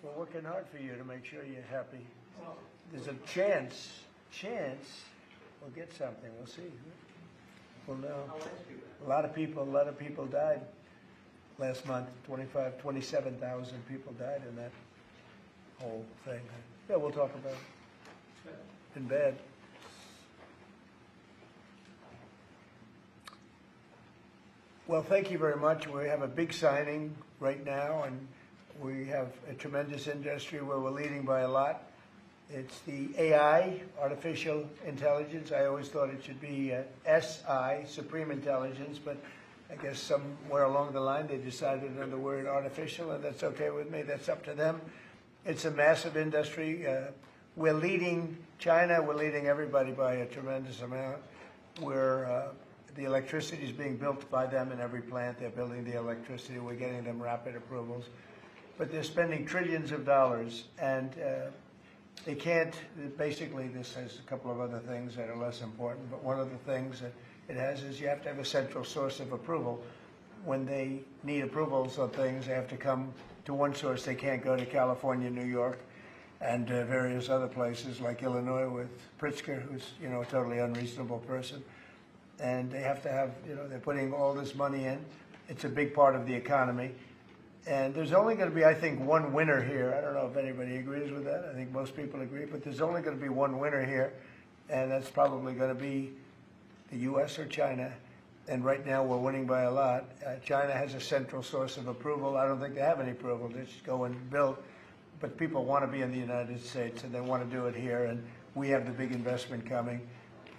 We're working hard for you to make sure you're happy. There's a chance we'll get something. We'll see. We'll know. A lot of people died last month. 27,000 people died in that whole thing. Yeah, we'll talk about it. Been bad. Well, thank you very much. We have a big signing right now, and we have a tremendous industry where we're leading by a lot. It's the AI, artificial intelligence. I always thought it should be SI, supreme intelligence, but I guess somewhere along the line they decided on the word artificial, and that's okay with me. That's up to them. It's a massive industry. We're leading China. We're leading everybody by a tremendous amount. The electricity is being built by them in every plant. They're building the electricity. We're getting them rapid approvals. But they're spending trillions of dollars, and they can't, basically this has a couple of other things that are less important, but one of the things that it has is you have to have a central source of approval. When they need approvals on things, they have to come to one source. They can't go to California, New York, and various other places like Illinois with Pritzker, who's, a totally unreasonable person. And they have to have, they're putting all this money in. It's a big part of the economy. And there's only going to be, I think, one winner here. I don't know if anybody agrees with that. I think most people agree. But there's only going to be one winner here, and that's probably going to be the U.S. or China. And right now we're winning by a lot. China has a central source of approval. I don't think they have any approval. They just go and build. But people want to be in the United States, and they want to do it here. And we have the big investment coming.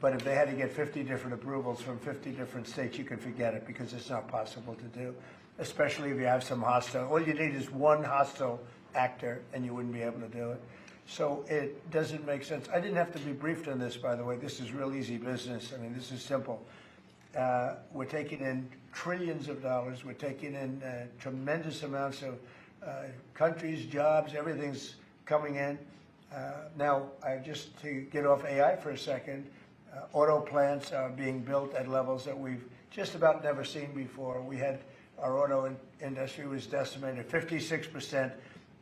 But if they had to get 50 different approvals from 50 different states, you could forget it, because it's not possible to do, especially if you have some hostile. All you need is one hostile actor, and you wouldn't be able to do it. So it doesn't make sense. I didn't have to be briefed on this, by the way. This is real easy business. I mean, this is simple. We're taking in trillions of dollars. We're taking in tremendous amounts of countries, jobs, everything's coming in. Now, just to get off AI for a second, auto plants are being built at levels that we've just about never seen before. Our auto industry was decimated. 56%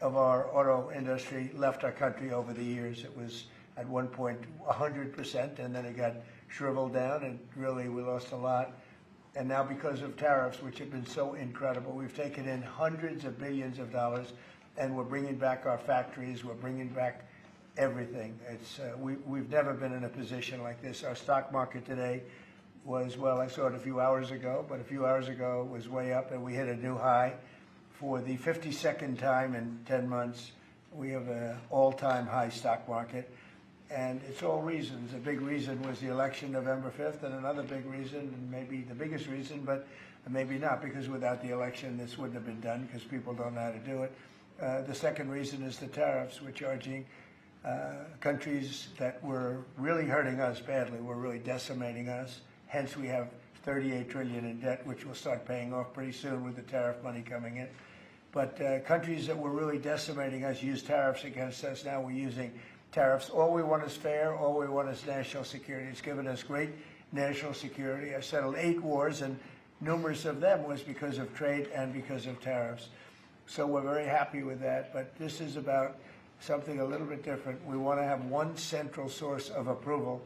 of our auto industry left our country over the years. It was at one point 100%, and then it got shriveled down, and really we lost a lot. And now, because of tariffs, which have been so incredible, we've taken in hundreds of billions of dollars, and we're bringing back our factories. We're bringing back everything. We've never been in a position like this. Our stock market today was, well, I saw it a few hours ago, but a few hours ago it was way up, and we hit a new high. For the 52nd time in 10 months, we have an all-time high stock market, and it's all reasons. A big reason was the election November 5th, and another big reason, and maybe the biggest reason, but maybe not, because without the election this wouldn't have been done, because people don't know how to do it. The second reason is the tariffs. We're charging countries that were really hurting us badly, were really decimating us. Hence, we have $38 trillion in debt, which will start paying off pretty soon with the tariff money coming in. But countries that were really decimating us use tariffs against us. Now we're using tariffs. All we want is fair. All we want is national security. It's given us great national security. I settled 8 wars, and numerous of them was because of trade and because of tariffs. So we're very happy with that. But this is about something a little bit different. We want to have one central source of approval,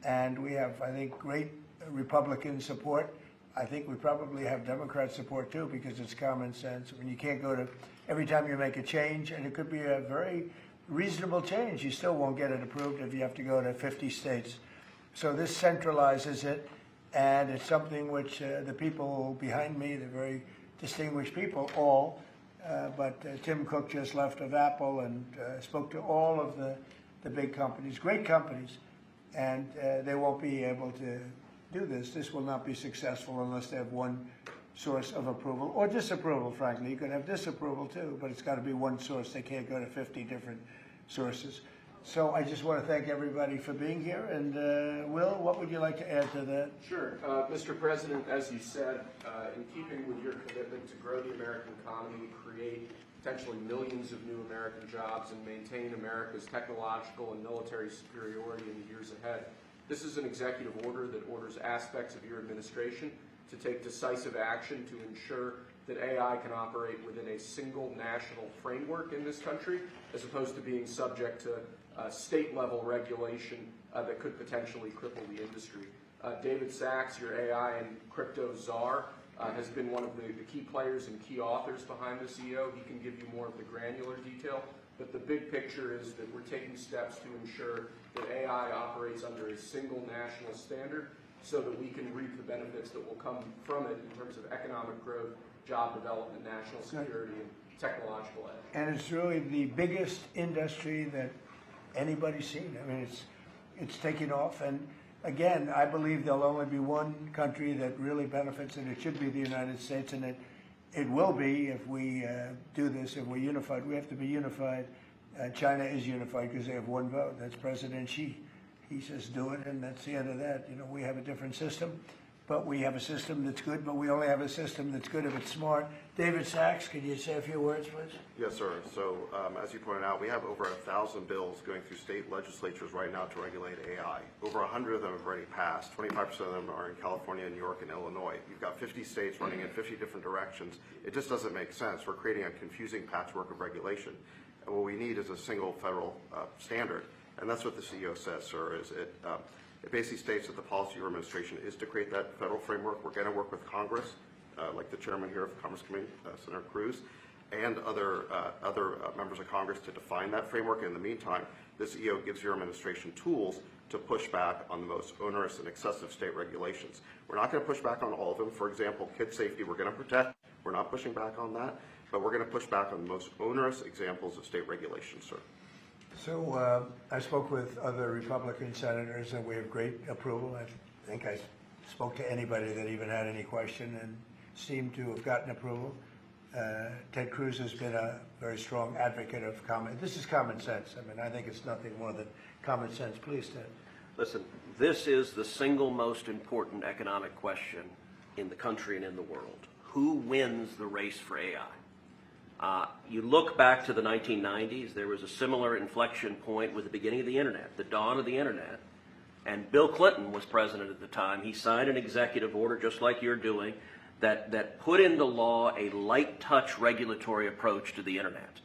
and we have, I think, great Republican support. I think we probably have Democrat support too, because it's common sense. When you can't go to, every time you make a change, and it could be a very reasonable change, you still won't get it approved if you have to go to 50 states. So this centralizes it, and it's something which the people behind me, the very distinguished people, but Tim Cook just left of Apple and spoke to all of the big companies, great companies, and they won't be able to do this. This will not be successful unless they have one source of approval, or disapproval, frankly. You could have disapproval too, but it's got to be one source. They can't go to 50 different sources. So I just want to thank everybody for being here. And Will, what would you like to add to that? Sure. Mr. President, as you said, in keeping with your commitment to grow the American economy, create potentially millions of new American jobs, and maintain America's technological and military superiority in the years ahead, this is an executive order that orders aspects of your administration to take decisive action to ensure that AI can operate within a single national framework in this country, as opposed to being subject to state-level regulation that could potentially cripple the industry. David Sachs, your AI and crypto czar, has been one of the key players and key authors behind this EO. He can give you more of the granular detail, but the big picture is that we're taking steps to ensure that AI operates under a single national standard so that we can reap the benefits that will come from it in terms of economic growth, job development, national security, and technological edge. And it's really the biggest industry that anybody's seen. I mean, it's taking off. And again, I believe there'll only be one country that really benefits, and it should be the United States. And it will be if we do this, if we're unified. We have to be unified. China is unified because they have one vote. That's President Xi. He says do it, and that's the end of that. You know, we have a different system, but we have a system that's good, but we only have a system that's good if it's smart. David Sachs, can you say a few words, please? Yes, sir. So, as you pointed out, we have over 1,000 bills going through state legislatures right now to regulate AI. Over 100 of them have already passed. 25% of them are in California, New York, and Illinois. You've got 50 states running in 50 different directions. It just doesn't make sense. We're creating a confusing patchwork of regulation. And what we need is a single federal standard. And that's what the CEO says, sir, is it basically states that the policy of your administration is to create that federal framework. We're going to work with Congress, like the chairman here of the Commerce Committee, Senator Cruz, and other members of Congress to define that framework. In the meantime, this EO gives your administration tools to push back on the most onerous and excessive state regulations. We're not going to push back on all of them. For example, kid safety, we're going to protect. We're not pushing back on that, but we're going to push back on the most onerous examples of state regulation, sir. So I spoke with other Republican senators, and we have great approval. I think I spoke to anybody that even had any question and seemed to have gotten approval. Ted Cruz has been a very strong advocate of common. This is common sense. I mean, I think it's nothing more than common sense. Please, Ted. Listen, this is the single most important economic question in the country and in the world. Who wins the race for AI? You look back to the 1990s, there was a similar inflection point with the beginning of the internet, the dawn of the internet, and Bill Clinton was president at the time. He signed an executive order, just like you're doing, that put into law a light touch regulatory approach to the internet.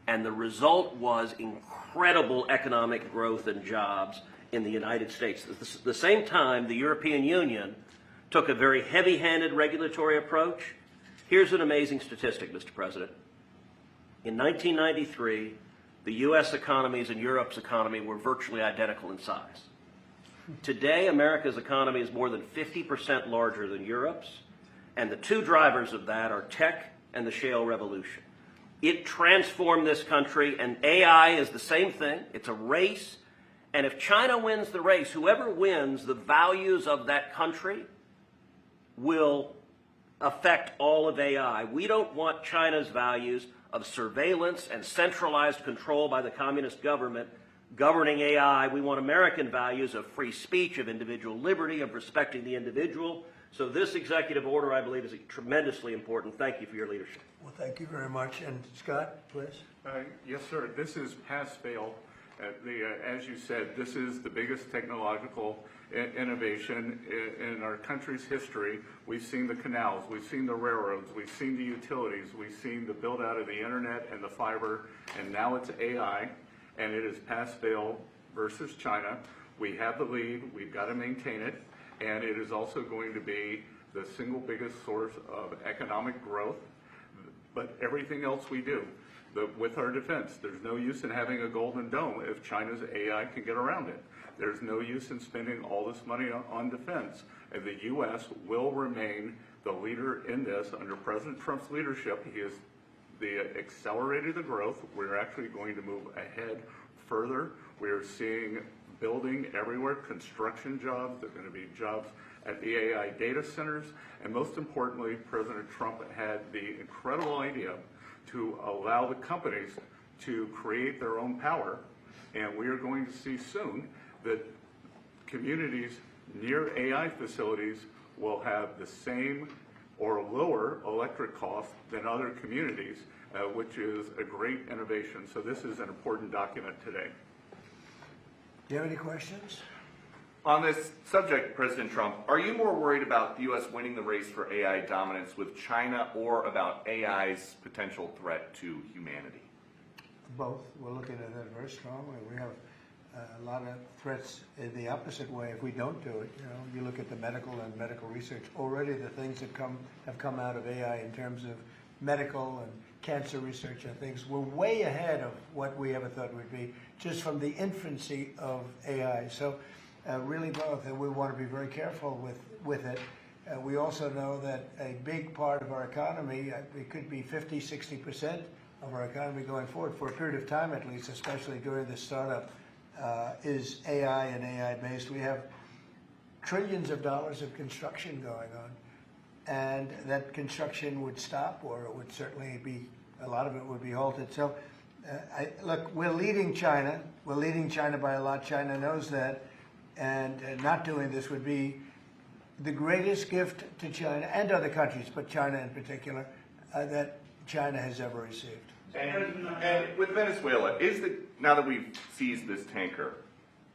And the result was incredible economic growth and jobs in the United States. At the same time, the European Union took a very heavy-handed regulatory approach. Here's an amazing statistic, Mr. President. In 1993, the U.S. economies and Europe's economy were virtually identical in size. Today, America's economy is more than 50% larger than Europe's, and the two drivers of that are tech and the shale revolution. It transformed this country, and AI is the same thing. It's a race, and if China wins the race, whoever wins, the values of that country will affect all of AI. We don't want China's values of surveillance and centralized control by the communist government governing AI. We want American values of free speech, of individual liberty, of respecting the individual. So this executive order, I believe, is tremendously important. Thank you for your leadership. Well, thank you very much. And Scott, please. Yes, sir. This is pass-fail. As you said, this is the biggest technological innovation in our country's history. We've seen the canals, we've seen the railroads, we've seen the utilities, we've seen the build out of the internet and the fiber, and now it's AI, and it is pass-fail versus China. We have the lead, we've got to maintain it, and it is also going to be the single biggest source of economic growth, but everything else we do. With our defense, there's no use in having a golden dome if China's AI can get around it. There's no use in spending all this money on defense. And the U.S. will remain the leader in this under President Trump's leadership. He has accelerated the growth. We're actually going to move ahead further. We are seeing building everywhere, construction jobs. There are going to be jobs at the AI data centers. And most importantly, President Trump had the incredible idea to allow the companies to create their own power. And we are going to see soon that communities near AI facilities will have the same or lower electric costs than other communities, which is a great innovation. So this is an important document today. Do you have any questions? On this subject, President Trump, are you more worried about the U.S. winning the race for AI dominance with China or about AI's potential threat to humanity? Both. We're looking at that very strongly. We have a lot of threats in the opposite way if we don't do it. You know, you look at the medical and medical research. Already the things that have come out of AI in terms of medical and cancer research and things, we're way ahead of what we ever thought we'd be, just from the infancy of AI. So really both, and we want to be very careful with it. We also know that a big part of our economy, it could be 50, 60% of our economy going forward, for a period of time at least, especially during the startup, is AI and AI-based. We have trillions of dollars of construction going on, and that construction would stop, or it would certainly be, a lot of it would be halted. So, look, we're leading China. We're leading China by a lot. China knows that, and not doing this would be the greatest gift to China and other countries, but China in particular, that China has ever received. And with Venezuela, now that we've seized this tanker,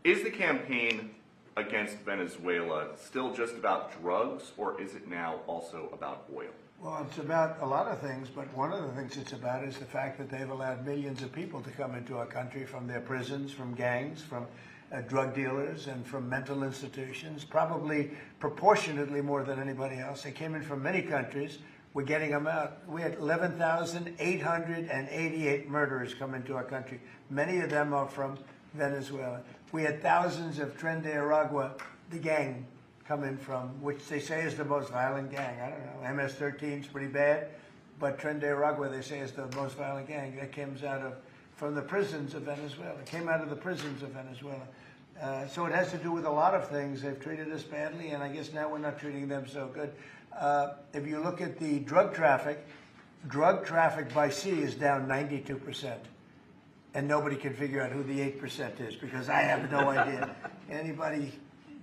is the campaign against Venezuela still just about drugs, or is it now also about oil? Well, it's about a lot of things, but one of the things it's about is the fact that they've allowed millions of people to come into our country from their prisons, from gangs, from drug dealers, and from mental institutions, probably proportionately more than anybody else. They came in from many countries. We're getting them out. We had 11,888 murderers come into our country. Many of them are from Venezuela. We had thousands of Tren de Aragua, the gang, come in from, which they say is the most violent gang. I don't know, MS-13 is pretty bad, but Tren de Aragua, they say, is the most violent gang. That comes from the prisons of Venezuela. It came out of the prisons of Venezuela. So it has to do with a lot of things. They've treated us badly, and I guess now we're not treating them so good. If you look at the drug traffic by sea is down 92%. And nobody can figure out who the 8% is, because I have no idea. Anybody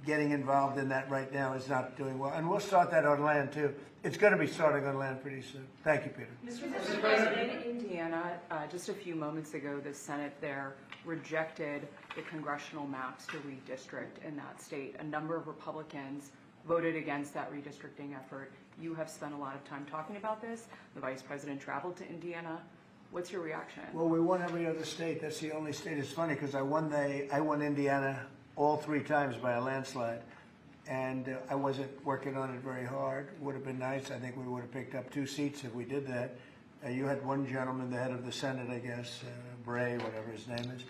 getting involved in that right now is not doing well. And we'll start that on land, too. It's going to be starting on land pretty soon. Thank you, Peter. Mr. President, in Indiana, just a few moments ago, the Senate there rejected the congressional maps to redistrict in that state. A number of Republicans voted against that redistricting effort. You have spent a lot of time talking about this. The Vice President traveled to Indiana. What's your reaction? Well, we won every other state. That's the only state. It's funny because I won Indiana all 3 times by a landslide, and I wasn't working on it very hard. Would have been nice. I think we would have picked up 2 seats if we did that. You had one gentleman, the head of the Senate, I guess, Bray, whatever his name is.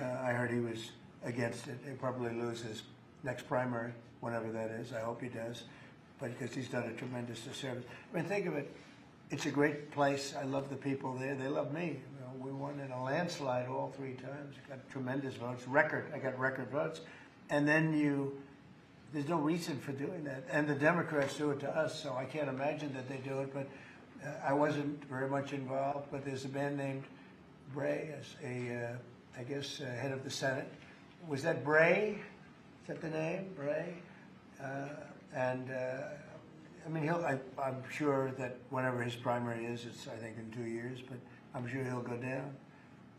I heard he was against it. He'll probably lose his next primary, whenever that is. I hope he does, but because he's done a tremendous service. I mean, think of it. It's a great place. I love the people there. They love me. You know, we won in a landslide all 3 times. Got tremendous votes. I got record votes. And then there's no reason for doing that. And the Democrats do it to us, so I can't imagine that they do it. But I wasn't very much involved. But there's a man named Bray, as I guess, head of the Senate. Was that Bray? Is that the name? Bray? I mean, I'm sure that whenever his primary is, it's, I think, in 2 years, but I'm sure he'll go down.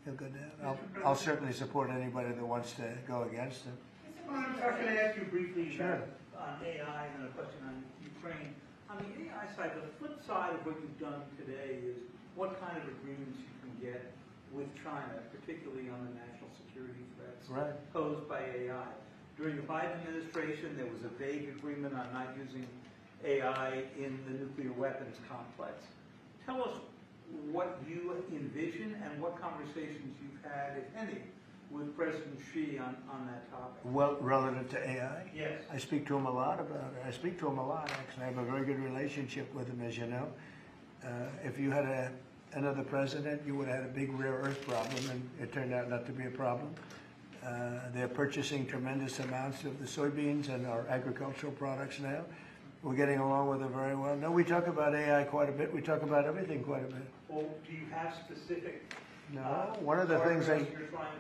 He'll go down. I'll certainly support anybody that wants to go against him. I'm going to ask you briefly Sure. on AI and a question on Ukraine. On the AI side, the flip side of what you've done today is what kind of agreements you can get with China, particularly on the national security threats posed by AI. During the Biden administration, there was a vague agreement on not using AI in the nuclear weapons complex. Tell us what you envision and what conversations you've had, if any, with President Xi on that topic. Well, relative to AI? Yes. I speak to him a lot about it. I speak to him a lot, actually. I have a very good relationship with him, as you know. If you had another president, you would have had a big rare earth problem, and it turned out not to be a problem. They're purchasing tremendous amounts of the soybeans and our agricultural products now. We're getting along with it very well. No, we talk about AI quite a bit. We talk about everything quite a bit. Well, do you have specific No, one of the things you're trying to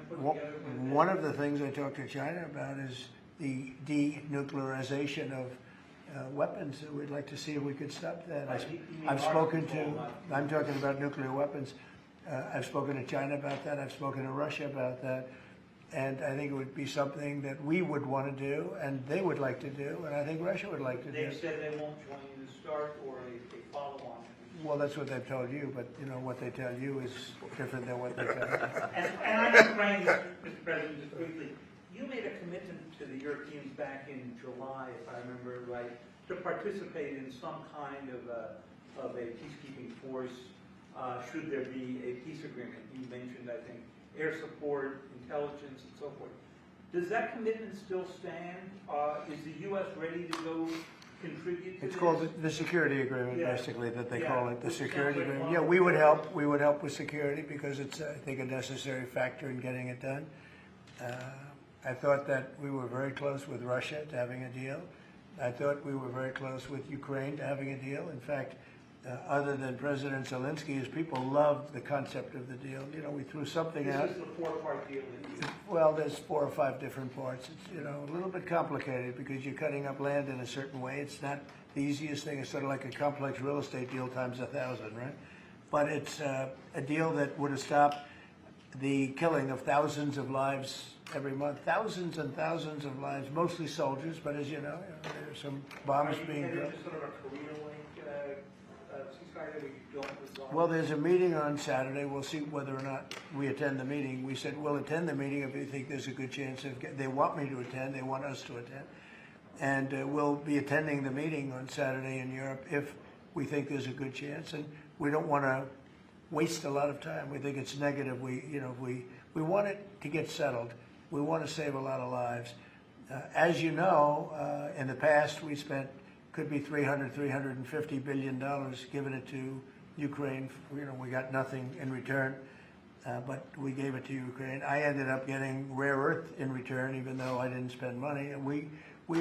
put together with one of the things I talk to China about is the denuclearization of weapons. We'd like to see if we could stop that. I'm talking about nuclear weapons. I've spoken to China about that. I've spoken to Russia about that. And I think it would be something that we would want to do, and they would like to do, and I think Russia would like to do. They've said they won't join you to start or a follow-on. Well, that's what they've told you, but you know, what they tell you is different than what they tell us. And I'm just trying, Mr. President, just briefly, you made a commitment to the Europeans back in July, if I remember right, to participate in some kind of a peacekeeping force, should there be a peace agreement. You mentioned, I think, air support, intelligence, and so forth. Does that commitment still stand? Is the U.S. ready to go contribute to It's this? called the security agreement, Yeah. basically, that they Yeah. call it, the Which security sounds like agreement. one Yeah, of we the- would help. We would help with security because it's, I think, a necessary factor in getting it done. I thought that we were very close with Russia to having a deal. I thought we were very close with Ukraine to having a deal. In fact, other than President Zelensky, his people loved the concept of the deal. You know, we threw something out. This is the four-part deal that you... Well, there's 4 or 5 different parts. It's, you know, a little bit complicated because you're cutting up land in a certain way. It's not the easiest thing. It's sort of like a complex real estate deal times 1,000, right? But it's a deal that would have stopped the killing of thousands of lives every month. Thousands and thousands of lives, mostly soldiers, but as you know, there's some bombs Are you being headed dropped. to sort of a Korea-like ceasefire that we don't resolve? Well, there's a meeting on Saturday. We'll see whether or not we attend the meeting. We said we'll attend the meeting if we think there's a good chance of. They want me to attend. They want us to attend, and we'll be attending the meeting on Saturday in Europe if we think there's a good chance. And we don't want to waste a lot of time. We think it's negative. We want it to get settled. We want to save a lot of lives. As you know, in the past we spent. Could be $350 billion, giving it to Ukraine. You know, we got nothing in return, but we gave it to Ukraine. I ended up getting rare earth in return, even though I didn't spend money. And we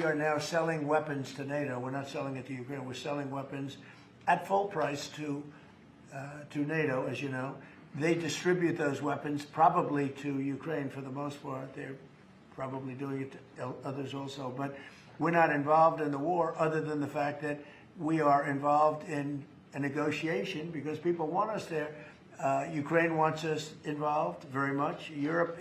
are now selling weapons to NATO. We're not selling it to Ukraine. We're selling weapons at full price to NATO, as you know. They distribute those weapons probably to Ukraine for the most part. They're probably doing it to others also, but we're not involved in the war other than the fact that we are involved in a negotiation because people want us there. Ukraine wants us involved very much. Europe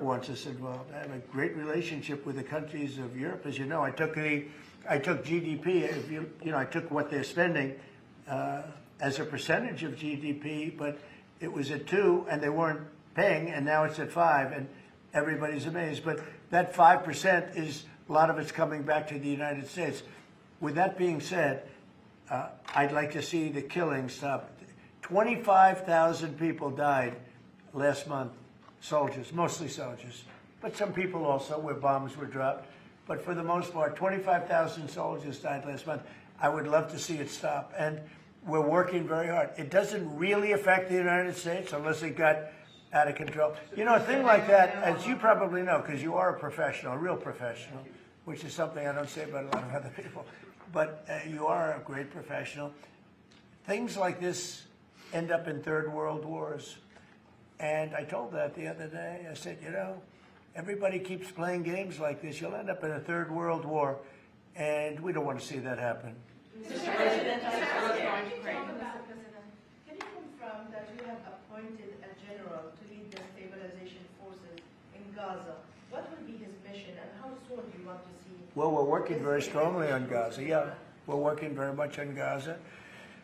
wants us involved. I have a great relationship with the countries of Europe. As you know, I took GDP, I took what they're spending as a percentage of GDP, but it was at 2 and they weren't paying, and now it's at 5, and everybody's amazed. But that 5% is, a lot of it's coming back to the United States. With that being said, I'd like to see the killing stop. 25,000 people died last month, soldiers, mostly soldiers, but some people also where bombs were dropped. But for the most part, 25,000 soldiers died last month. I would love to see it stop, and we're working very hard. It doesn't really affect the United States unless it got out of control. You know, a thing like that, as you probably know, because you are a professional, a real professional, which is something I don't say about a lot of other people, but you are a great professional. Things like this end up in third world wars. And I told that the other day. I said, you know, everybody keeps playing games like this. You'll end up in a third world war, and we don't want to see that happen. Mr. President, can you confirm that you have appointed a general to lead the stabilization forces in Gaza? What will be his mission, and how soon do you want to see? Well, we're working very strongly on Gaza. Yeah, we're working very much on Gaza.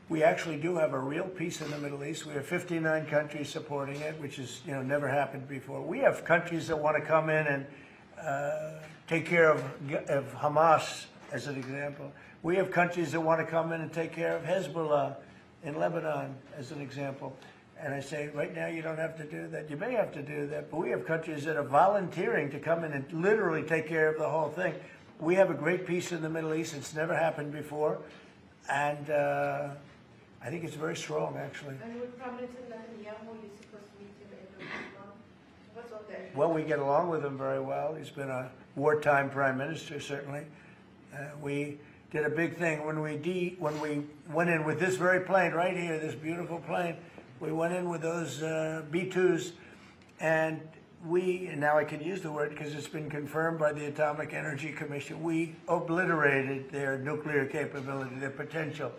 We actually do have a real peace in the Middle East. We have 59 countries supporting it, which is, you know, never happened before. We have countries that want to come in and take care of Hamas, as an example. We have countries that want to come in and take care of Hezbollah in Lebanon, as an example. And I say, right now, you don't have to do that. You may have to do that, but we have countries that are volunteering to come in and literally take care of the whole thing. We have a great peace in the Middle East. It's never happened before. And I think it's very strong, actually. And with Prime Minister Netanyahu, you're supposed to meet him in the month. What's on that? Well, we get along with him very well. He's been a wartime prime minister, certainly. We did a big thing when we went in with this very plane right here, this beautiful plane. We went in with those B-2s, and now I can use the word because it's been confirmed by the Atomic Energy Commission, we obliterated their nuclear capability, their potential.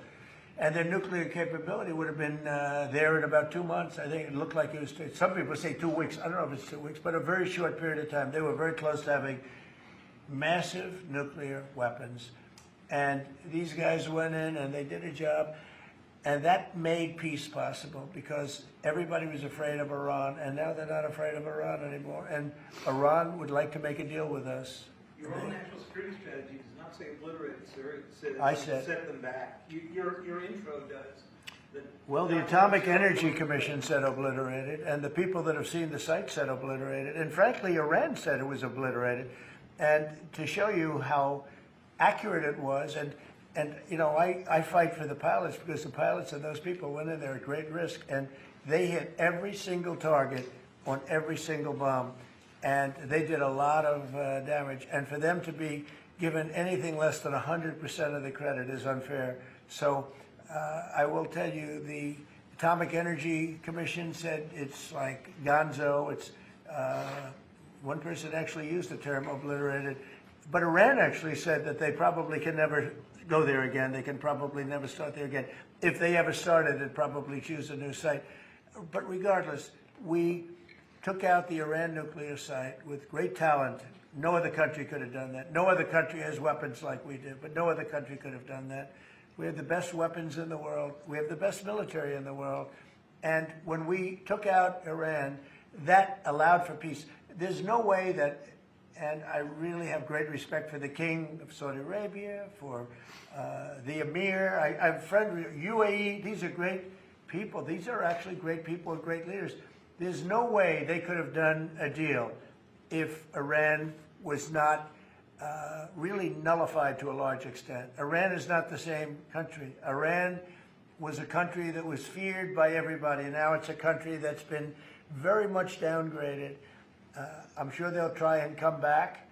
and their nuclear capability would have been there in about 2 months. I think it looked like it was, some people say 2 weeks. I don't know if it's 2 weeks, but a very short period of time. They were very close to having massive nuclear weapons. And these guys went in and they did a job. And that made peace possible because everybody was afraid of Iran, and now they're not afraid of Iran anymore. And Iran would like to make a deal with us. Your own national security strategy does not say obliterate, sir. It I says said- set them back. Your intro does. Well, the Atomic Energy Commission said obliterated, and the people that have seen the site said obliterated, and frankly, Iran said it was obliterated. And to show you how accurate it was, and you know, I fight for the pilots because the pilots and those people went in there at great risk, and they hit every single target on every single bomb, and they did a lot of damage. And for them to be given anything less than 100% of the credit is unfair. So I will tell you, the Atomic Energy Commission said it's like gonzo. It's one person actually used the term obliterated, but Iran actually said that they probably can never go there again. They can probably never start there again. If they ever started, they'd probably choose a new site. But regardless, we took out the Iran nuclear site with great talent. No other country could have done that. No other country has weapons like we do, but no other country could have done that. We have the best weapons in the world. We have the best military in the world. And when we took out Iran, that allowed for peace. There's no way that, and I really have great respect for the King of Saudi Arabia, for the Emir. I'm friend with UAE. These are great people. These are actually great people and great leaders. There's no way they could have done a deal if Iran was not really nullified to a large extent. Iran is not the same country. Iran was a country that was feared by everybody. Now it's a country that's been very much downgraded. I'm sure they'll try and come back,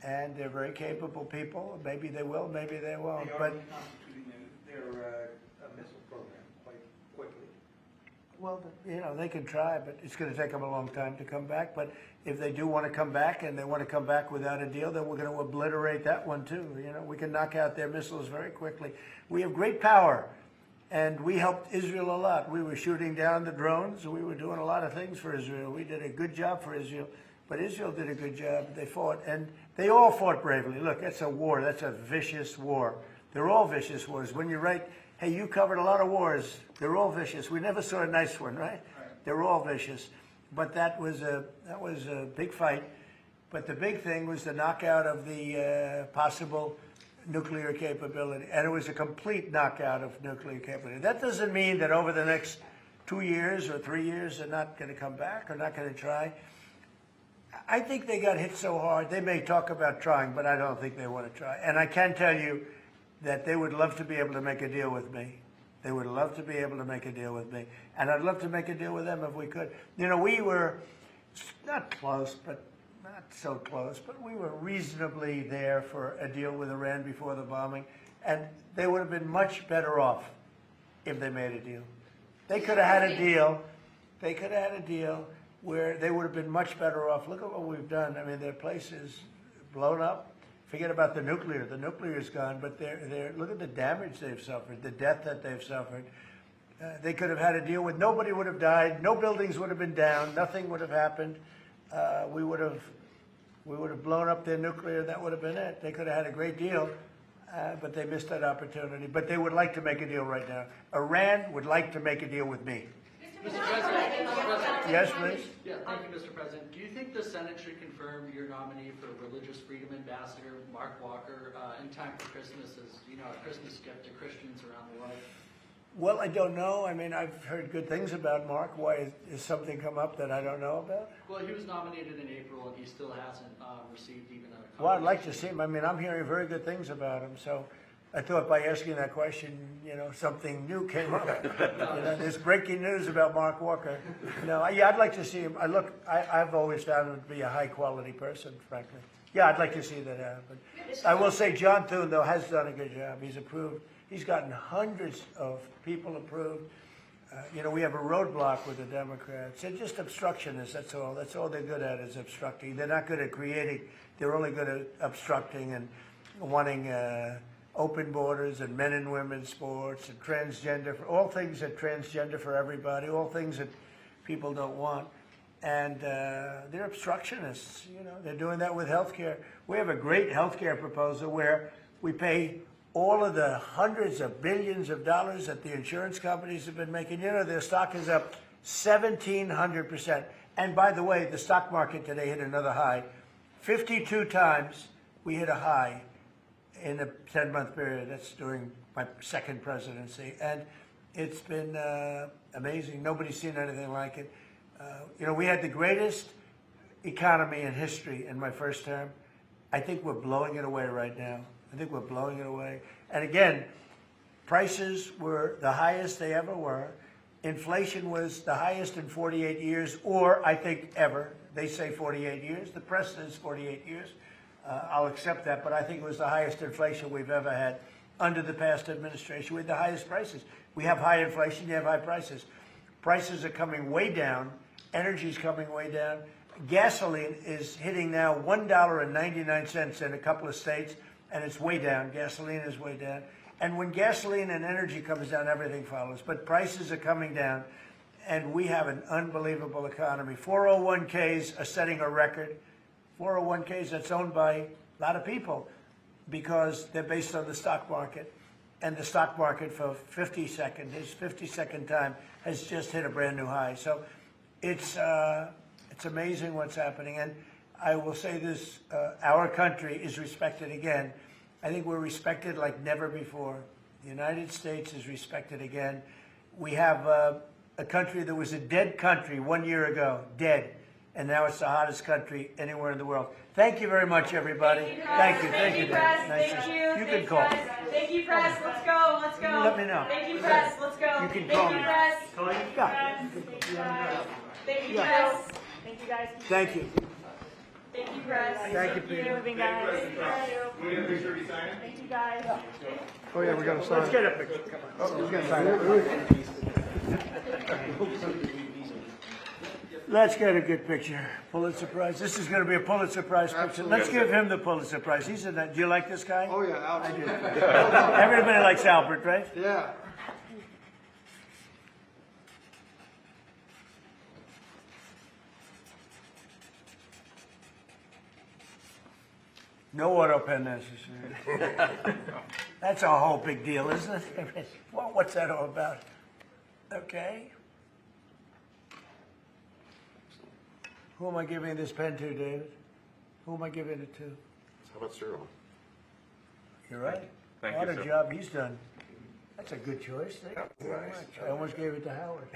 and they're very capable people. Maybe they will, maybe they won't. They are But reconstituting their missile program quite quickly. well, you know, they can try, but it's going to take them a long time to come back. But if they do want to come back, and they want to come back without a deal, then we're going to obliterate that one too. You know, we can knock out their missiles very quickly. We have great power, and we helped Israel a lot. We were shooting down the drones. We were doing a lot of things for Israel. We did a good job for Israel, but Israel did a good job. They fought, and they all fought bravely. Look, that's a war. That's a vicious war. They're all vicious wars. When you write, hey, you covered a lot of wars, they're all vicious. We never saw a nice one, right? They're all vicious. But that was a big fight. But the big thing was the knockout of the possible nuclear capability. And it was a complete knockout of nuclear capability. That doesn't mean that over the next 2 years or 3 years they're not going to come back or not going to try. I think they got hit so hard, they may talk about trying, but I don't think they want to try. And I can tell you that they would love to be able to make a deal with me. They would love to be able to make a deal with me. And I'd love to make a deal with them if we could. You know, we were not close, but not so close, but we were reasonably there for a deal with Iran before the bombing. And they would have been much better off if they made a deal. They could have had a deal. They could have had a deal where they would have been much better off. Look at what we've done. I mean, their place is blown up. Forget about the nuclear. The nuclear is gone, but look at the damage they've suffered, the death that they've suffered. They could have had a deal with nobody would have died, no buildings would have been down, nothing would have happened. We would have blown up their nuclear. That would have been it. They could have had a great deal, but they missed that opportunity. But they would like to make a deal right now. Iran would like to make a deal with me. Mr. President. Yes, please. Yeah, thank you, Mr. President. Do you think the Senate should confirm your nominee for Religious Freedom Ambassador, Mark Walker, in time for Christmas, as you know, a Christmas gift to Christians around the world? Well, I don't know. I mean, I've heard good things about Mark. Why is something come up that I don't know about? Well, he was nominated in April, and he still hasn't received even a. Well, I'd like to see him. I mean, I'm hearing very good things about him. So I thought by asking that question, you know, something new came up. You know, there's breaking news about Mark Walker. No, yeah, I'd like to see him. I've always found him to be a high-quality person, frankly. Yeah, I'd like to see that happen. I will say John Thune, though, has done a good job. He's approved. He's gotten hundreds of people approved. You know, we have a roadblock with the Democrats. They're just obstructionists, that's all. That's all they're good at is obstructing. They're not good at creating. They're only good at obstructing and wanting open borders and men and women's sports and transgender, all things that transgender for everybody, all things that people don't want. And they're obstructionists, you know, they're doing that with healthcare. We have a great healthcare proposal where we pay all of the hundreds of billions of dollars that the insurance companies have been making. You know, their stock is up 1,700%. And by the way, the stock market today hit another high. 52 times we hit a high in a 10-month period. That's during my second presidency. And it's been amazing. Nobody's seen anything like it. You know, we had the greatest economy in history in my first term. I think we're blowing it away right now. I think we're blowing it away. And again, prices were the highest they ever were. Inflation was the highest in 48 years, or I think ever. They say 48 years. The press says 48 years. I'll accept that, but I think it was the highest inflation we've ever had under the past administration. We had the highest prices. We have high inflation, you have high prices. Prices are coming way down. Energy's coming way down. Gasoline is hitting now $1.99 in a couple of states, and it's way down. Gasoline is way down. And when gasoline and energy comes down, everything follows. But prices are coming down, and we have an unbelievable economy. 401ks are setting a record. 401ks that's owned by a lot of people because they're based on the stock market. And the stock market for his 52nd time has just hit a brand new high. So it's amazing what's happening. And I will say this, our country is respected again. I think we're respected like never before. The United States is respected again. We have a country that was a dead country 1 year ago, dead. And now it's the hottest country anywhere in the world. Thank you very much, everybody. Thank you. Thank you, press. Nice Thank to- you. You Thank can call. guys. Thank you, press. Let's go. Let's go. Let me know. Thank you, press. Let's go. You can Thank call you, me. press. Yeah. Thank you, Yeah. press. Thank you, guys. Thank you. Thank you, press. Thank you, Peter. Moving, guys. Thank you, guys. Oh, yeah, we got to sign. Let's get a picture. Come on. Oh, let's sign it. Let's get a good picture. Pulitzer Prize. This is going to be a Pulitzer Prize picture. Let's give him the Pulitzer Prize. He's in that. Do you like this guy? Oh, yeah, I absolutely. do. Everybody likes Albert, right? Yeah. No auto pen necessary. That's a whole big deal, isn't it? Well, what's that all about? Okay. Who am I giving this pen to, David? Who am I giving it to? How about Cyril? You're right. Thank What you, a sir. job he's done. That's a good choice. Thank you very much. I almost gave it to Howard.